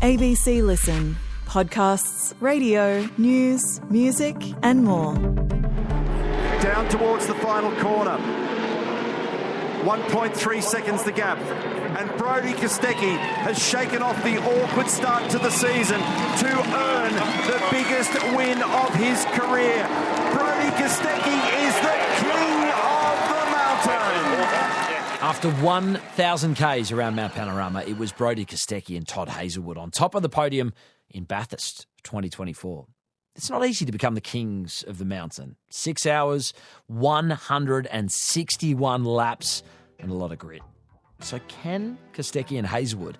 ABC Listen. Podcasts, radio, news, music and more. Down towards the final corner. 1.3 seconds the gap. And Brodie Kostecki has shaken off the awkward start to the season to earn the biggest win of his career. Brodie Kostecki is the king of the mountain. After 1,000 Ks around Mount Panorama, it was Brodie Kostecki and Todd Hazelwood on top of the podium in Bathurst 2024. It's not easy to become the kings of the mountain. 6 hours, 161 laps, and a lot of grit. So can Kostecki and Hazelwood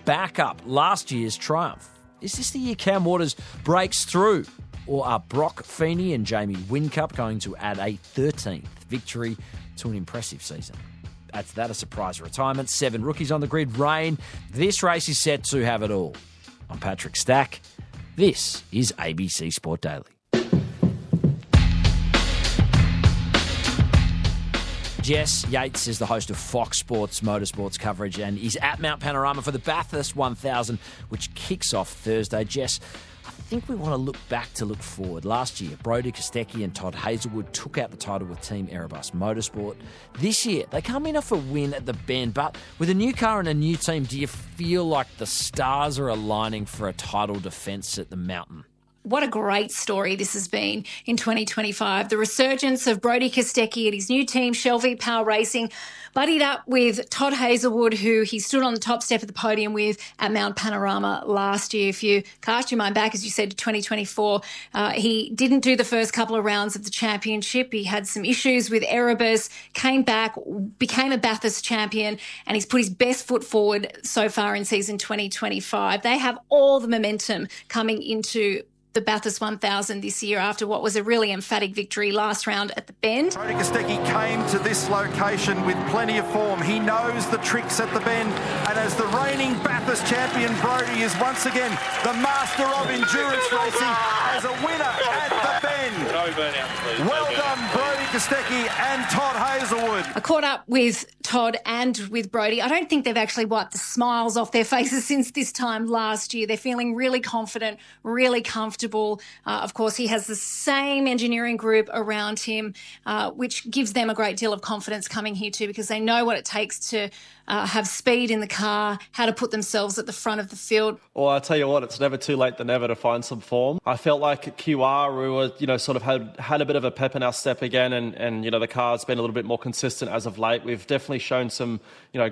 back up last year's triumph? Is this the year Cam Waters breaks through? Or are Brock Feeney and Jamie Whincup going to add a 13th victory to an impressive season? Add to that a surprise retirement, 7 rookies on the grid, rain. This race is set to have it all. I'm Patrick Stack. This is ABC Sport Daily. Jess Yates is the host of Fox Sports Motorsports coverage and is at Mount Panorama for the Bathurst 1000, which kicks off Thursday. Jess, I think we want to look back to look forward. Last year, Brodie Kostecki and Todd Hazelwood took out the title with Team Erebus Motorsport. This year, they come in off a win at the Bend, but with a new car and a new team, do you feel like the stars are aligning for a title defence at the mountain? What a great story this has been in 2025. The resurgence of Brodie Kostecki and his new team, Shelby Power Racing, buddied up with Todd Hazelwood, who he stood on the top step of the podium with at Mount Panorama last year. If you cast your mind back, as you said, to 2024, he didn't do the first couple of rounds of the championship. He had some issues with Erebus, came back, became a Bathurst champion, and he's put his best foot forward so far in season 2025. They have all the momentum coming into the Bathurst 1000 this year after what was a really emphatic victory last round at the Bend. Brodie Kostecki came to this location with plenty of form. He knows the tricks at the Bend, and as the reigning Bathurst champion, Brodie is once again the master of endurance racing as a winner at the Bend. No burnout, please. Well done, Brodie Kostecki and Todd Hazelwood. I caught up with Todd and with Brodie. I don't think they've actually wiped the smiles off their faces since this time last year. They're feeling really confident, really comfortable. Of course, he has the same engineering group around him, which gives them a great deal of confidence coming here too, because they know what it takes to have speed in the car, how to put themselves at the front of the field. Well, I'll tell you what, it's never too late than never to find some form. I felt like at QR we were, sort of had a bit of a pep in our step again, and the car's been a little bit more consistent as of late. We've definitely shown some,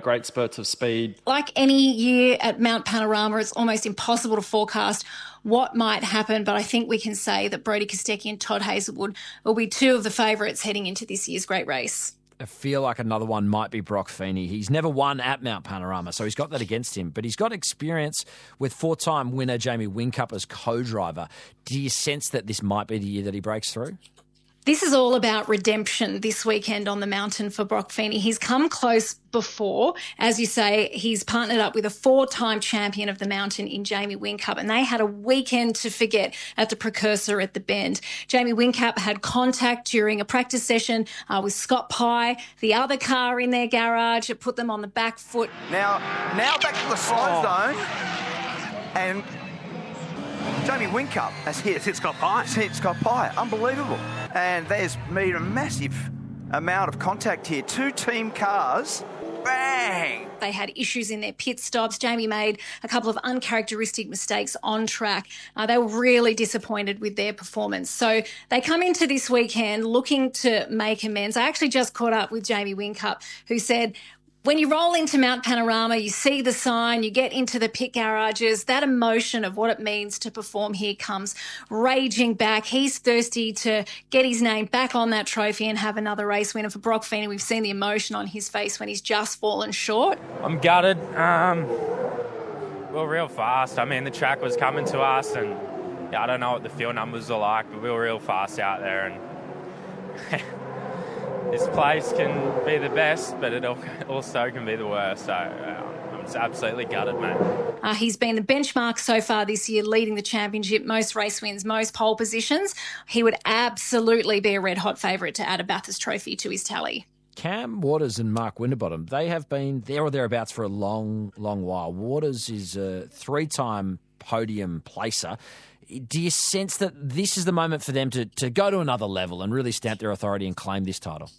great spurts of speed. Like any year at Mount Panorama, it's almost impossible to forecast what might happen, but I think we can say that Brodie Kostecki and Todd Hazelwood will be two of the favourites heading into this year's great race. I feel like another one might be Brock Feeney. He's never won at Mount Panorama, so he's got that against him. But he's got experience with 4-time winner Jamie Whincup as co-driver. Do you sense that this might be the year that he breaks through? This is all about redemption this weekend on the mountain for Brock Feeney. He's come close before. As you say, he's partnered up with a 4-time champion of the mountain in Jamie Whincup, and they had a weekend to forget at the Precursor at the Bend. Jamie Whincup had contact during a practice session with Scott Pye, the other car in their garage. It put them on the back foot. Now back to the slow zone, and Jamie Whincup has hit Scott Pye. Hit Scott Pye. Unbelievable. And there's been a massive amount of contact here. 2 team cars. Bang! They had issues in their pit stops. Jamie made a couple of uncharacteristic mistakes on track. They were really disappointed with their performance. So they come into this weekend looking to make amends. I actually just caught up with Jamie Whincup, who said, when you roll into Mount Panorama, you see the sign, you get into the pit garages, that emotion of what it means to perform here comes raging back. He's thirsty to get his name back on that trophy and have another race win. And for Brock Feeney, we've seen the emotion on his face when he's just fallen short. I'm gutted. We were real fast. I mean, the track was coming to us, and I don't know what the field numbers are like, but we were real fast out there. And this place can be the best, but it also can be the worst. So I'm absolutely gutted, mate. He's been the benchmark so far this year, leading the championship, most race wins, most pole positions. He would absolutely be a red-hot favourite to add a Bathurst trophy to his tally. Cam Waters and Mark Winterbottom, they have been there or thereabouts for a long, long while. Waters is a 3-time podium placer. Do you sense that this is the moment for them to go to another level and really stamp their authority and claim this title?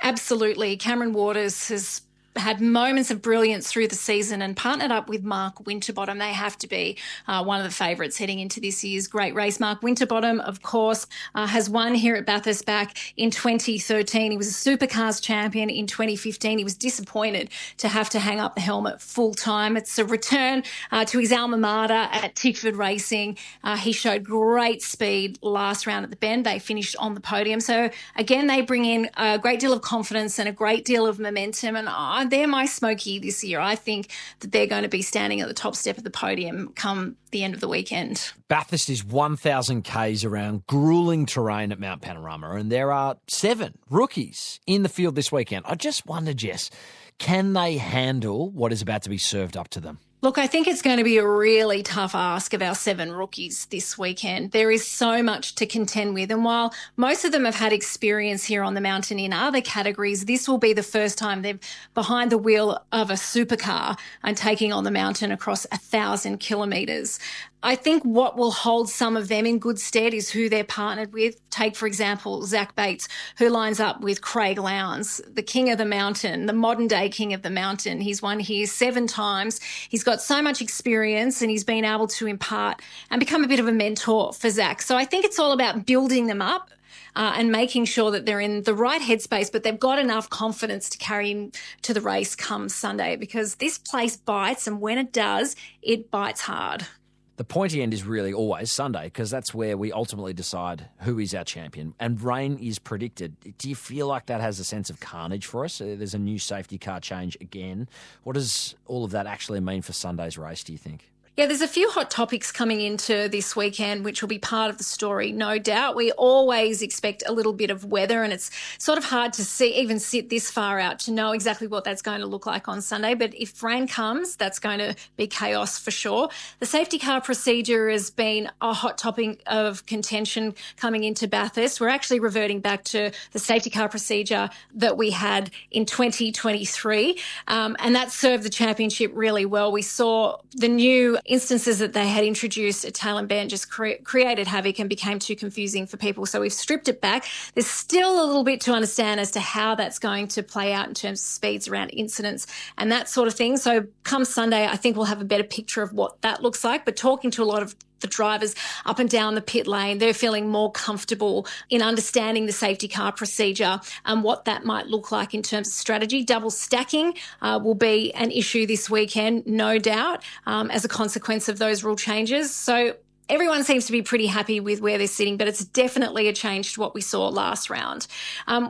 Absolutely. Cameron Waters has had moments of brilliance through the season and partnered up with Mark Winterbottom. They have to be one of the favourites heading into this year's great race. Mark Winterbottom, of course, has won here at Bathurst back in 2013. He was a Supercars champion in 2015. He was disappointed to have to hang up the helmet full time. It's a return to his alma mater at Tickford Racing. He showed great speed last round at the Bend. They finished on the podium. So again, they bring in a great deal of confidence and a great deal of momentum, and they're my smoky this year. I think that they're going to be standing at the top step of the podium come the end of the weekend. Bathurst is 1,000 Ks around gruelling terrain at Mount Panorama, and there are 7 rookies in the field this weekend. I just wonder, Jess, can they handle what is about to be served up to them? Look, I think it's going to be a really tough ask of our 7 rookies this weekend. There is so much to contend with. And while most of them have had experience here on the mountain in other categories, this will be the first time they're behind the wheel of a supercar and taking on the mountain across 1,000 kilometres. I think what will hold some of them in good stead is who they're partnered with. Take, for example, Zach Bates, who lines up with Craig Lowndes, the king of the mountain, the modern-day king of the mountain. He's won here 7 times. He's got so much experience and he's been able to impart and become a bit of a mentor for Zach. So I think it's all about building them up and making sure that they're in the right headspace, but they've got enough confidence to carry him to the race come Sunday, because this place bites, and when it does, it bites hard. The pointy end is really always Sunday, because that's where we ultimately decide who is our champion. And rain is predicted. Do you feel like that has a sense of carnage for us? There's a new safety car change again. What does all of that actually mean for Sunday's race, do you think? Yeah, there's a few hot topics coming into this weekend, which will be part of the story, no doubt. We always expect a little bit of weather, and it's sort of hard to see, even sit this far out to know exactly what that's going to look like on Sunday. But if rain comes, that's going to be chaos for sure. The safety car procedure has been a hot topic of contention coming into Bathurst. We're actually reverting back to the safety car procedure that we had in 2023, and that served the championship really well. We saw the new instances that they had introduced at Tail and Bend just created havoc and became too confusing for people. So we've stripped it back. There's still a little bit to understand as to how that's going to play out in terms of speeds around incidents and that sort of thing. So come Sunday, I think we'll have a better picture of what that looks like. But talking to a lot of the drivers up and down the pit lane, they're feeling more comfortable in understanding the safety car procedure and what that might look like in terms of strategy. Double stacking will be an issue this weekend, no doubt, as a consequence of those rule changes. So everyone seems to be pretty happy with where they're sitting, but it's definitely a change to what we saw last round.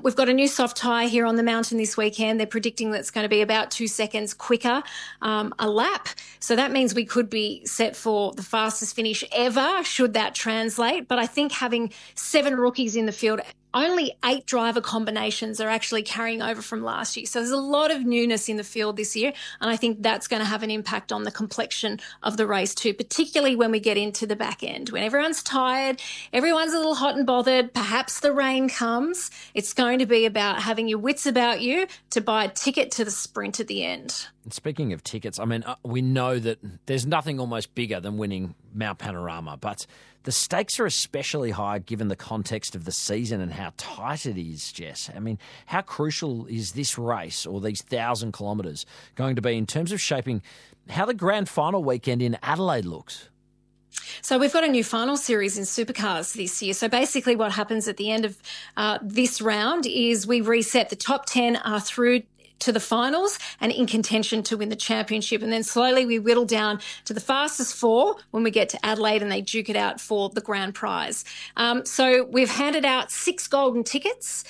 We've got a new soft tyre here on the mountain this weekend. They're predicting that it's going to be about 2 seconds quicker a lap. So that means we could be set for the fastest finish ever, should that translate. But I think having 7 rookies in the field, only 8 driver combinations are actually carrying over from last year. So there's a lot of newness in the field this year, and I think that's going to have an impact on the complexion of the race too, particularly when we get into the back end. When everyone's tired, everyone's a little hot and bothered, perhaps the rain comes, it's going to be about having your wits about you to buy a ticket to the sprint at the end. And speaking of tickets, I mean, we know that there's nothing almost bigger than winning Mount Panorama, but the stakes are especially high given the context of the season and how tight it is, Jess. I mean, how crucial is this race, or these 1,000 kilometres, going to be in terms of shaping how the grand final weekend in Adelaide looks? So we've got a new final series in Supercars this year. So basically what happens at the end of this round is we reset. The top 10 are through to the finals and in contention to win the championship. And then slowly we whittle down to the fastest 4 when we get to Adelaide, and they duke it out for the grand prize. So we've handed out 6 golden tickets.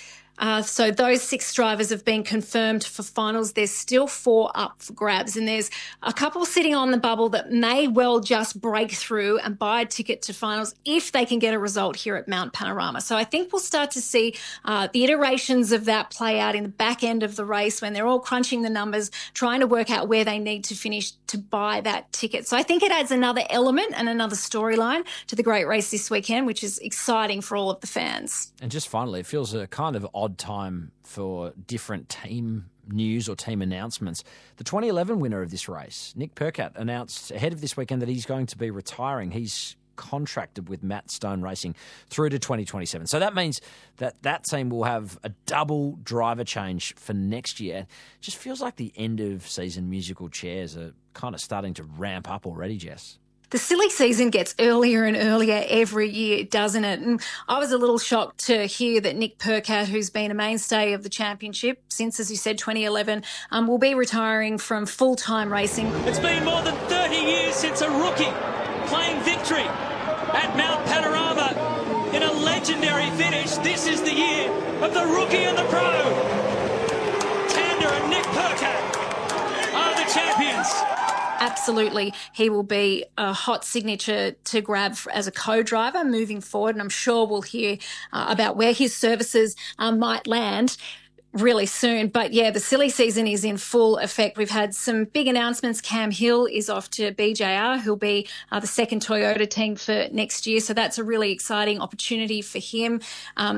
So those 6 drivers have been confirmed for finals. There's still 4 up for grabs, and there's a couple sitting on the bubble that may well just break through and buy a ticket to finals if they can get a result here at Mount Panorama. So I think we'll start to see the iterations of that play out in the back end of the race when they're all crunching the numbers, trying to work out where they need to finish to buy that ticket. So I think it adds another element and another storyline to the great race this weekend, which is exciting for all of the fans. And just finally, it feels kind of odd odd time for different team news or team announcements. The 2011 winner of this race, Nick Percat, announced ahead of this weekend that he's going to be retiring. He's contracted with Matt Stone Racing through to 2027. So that means that team will have a double driver change for next year. It just feels like the end of season musical chairs are kind of starting to ramp up already, Jess. The silly season gets earlier and earlier every year, doesn't it? And I was a little shocked to hear that Nick Percat, who's been a mainstay of the championship since, as you said, 2011, will be retiring from full-time racing. It's been more than 30 years since a rookie claimed victory at Mount Panorama in a legendary finish. This is the year of the rookie and the pro. Tander and Nick Percat are the champions. Absolutely, he will be a hot signature to grab as a co-driver moving forward, and I'm sure we'll hear about where his services might land really soon. But yeah, the silly season is in full effect. We've had some big announcements. Cam Hill is off to BJR, who'll be the second Toyota team for next year. So that's a really exciting opportunity for him.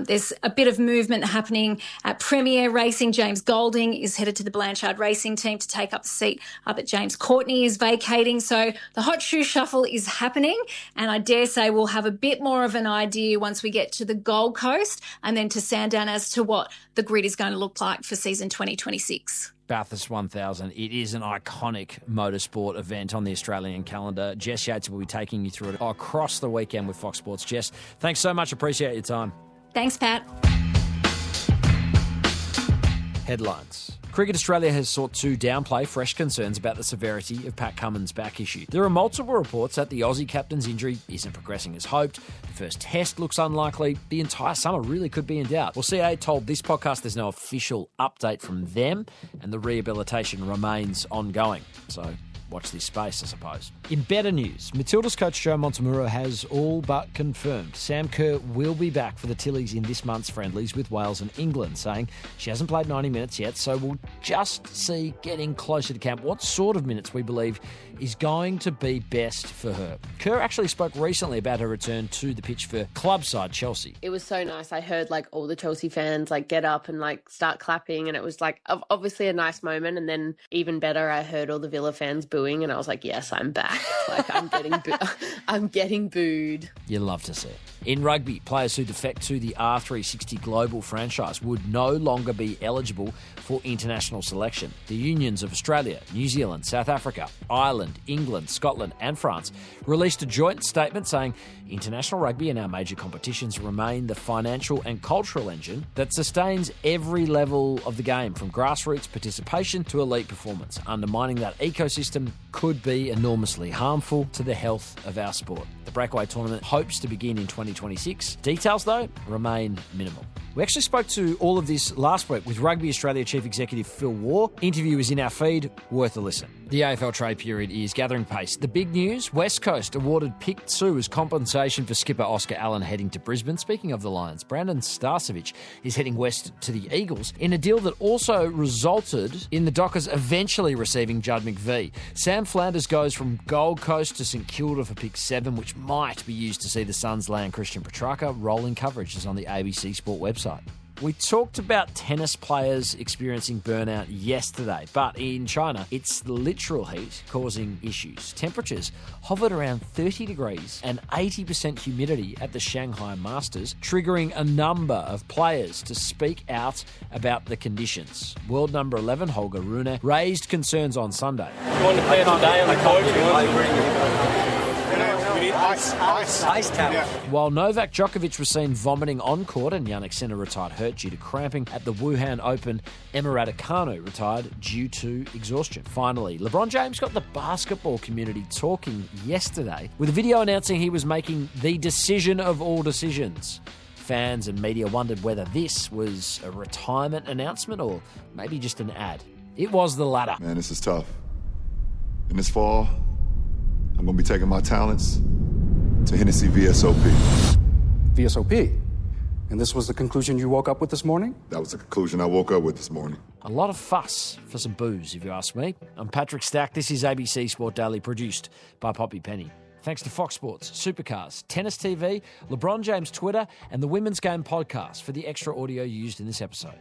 There's a bit of movement happening at Premier Racing. James Golding is headed to the Blanchard Racing team to take up the seat that James Courtney is vacating. So the hot shoe shuffle is happening, and I dare say we'll have a bit more of an idea once we get to the Gold Coast and then to Sandown as to what the grid is going to look like for season 2026. Bathurst 1000. It is an iconic motorsport event on the Australian calendar. Jess Yates will be taking you through it across the weekend with Fox Sports. Jess, thanks so much. Appreciate your time. Thanks, Pat. Headlines. Cricket Australia has sought to downplay fresh concerns about the severity of Pat Cummins' back issue. There are multiple reports that the Aussie captain's injury isn't progressing as hoped. The first test looks unlikely. The entire summer really could be in doubt. Well, CA told this podcast there's no official update from them, and the rehabilitation remains ongoing. So watch this space, I suppose. In better news, Matilda's coach Joe Montemurro has all but confirmed Sam Kerr will be back for the Tillies in this month's friendlies with Wales and England, saying she hasn't played 90 minutes yet, so we'll just see getting closer to camp what sort of minutes we believe is going to be best for her. Kerr actually spoke recently about her return to the pitch for club side Chelsea. It was so nice. I heard all the Chelsea fans get up and start clapping, and it was obviously a nice moment. And then even better, I heard all the Villa fans booing, and I was like, yes, I'm back. I'm getting booed. You love to see it. In rugby, players who defect to the R360 Global franchise would no longer be eligible for international selection. The unions of Australia, New Zealand, South Africa, Ireland, England, Scotland and France released a joint statement saying international rugby and our major competitions remain the financial and cultural engine that sustains every level of the game, from grassroots participation to elite performance. Undermining that ecosystem could be enormously harmful to the health of our sport. The breakaway tournament hopes to begin in 2026. Details, though, remain minimal. We actually spoke to all of this last week with Rugby Australia Chief Executive Phil Waugh. Interview is in our feed, worth a listen. The AFL trade period is gathering pace. The big news, West Coast awarded Pick 2 as compensation for skipper Oscar Allen heading to Brisbane. Speaking of the Lions, Brandon Starcevich is heading west to the Eagles in a deal that also resulted in the Dockers eventually receiving Judd McVie. Sam Flanders goes from Gold Coast to St Kilda for Pick 7, which might be used to see the Suns land Christian Petrarca. Rolling coverage is on the ABC Sport website. We talked about tennis players experiencing burnout yesterday, but in China, it's the literal heat causing issues. Temperatures hovered around 30 degrees and 80% humidity at the Shanghai Masters, triggering a number of players to speak out about the conditions. World number 11, Holger Rune, raised concerns on Sunday. You want to play today on the court? Ice towel. Yeah. While Novak Djokovic was seen vomiting on court and Jannik Sinner retired hurt due to cramping at the Wuhan Open, Emma Raducanu retired due to exhaustion. Finally, LeBron James got the basketball community talking yesterday with a video announcing he was making the decision of all decisions. Fans and media wondered whether this was a retirement announcement or maybe just an ad. It was the latter. Man, this is tough. In this fall, I'm going to be taking my talents to Hennessy VSOP. VSOP? And this was the conclusion you woke up with this morning? That was the conclusion I woke up with this morning. A lot of fuss for some booze, if you ask me. I'm Patrick Stack. This is ABC Sport Daily, produced by Poppy Penny. Thanks to Fox Sports, Supercars, Tennis TV, LeBron James Twitter, and the Women's Game podcast for the extra audio used in this episode.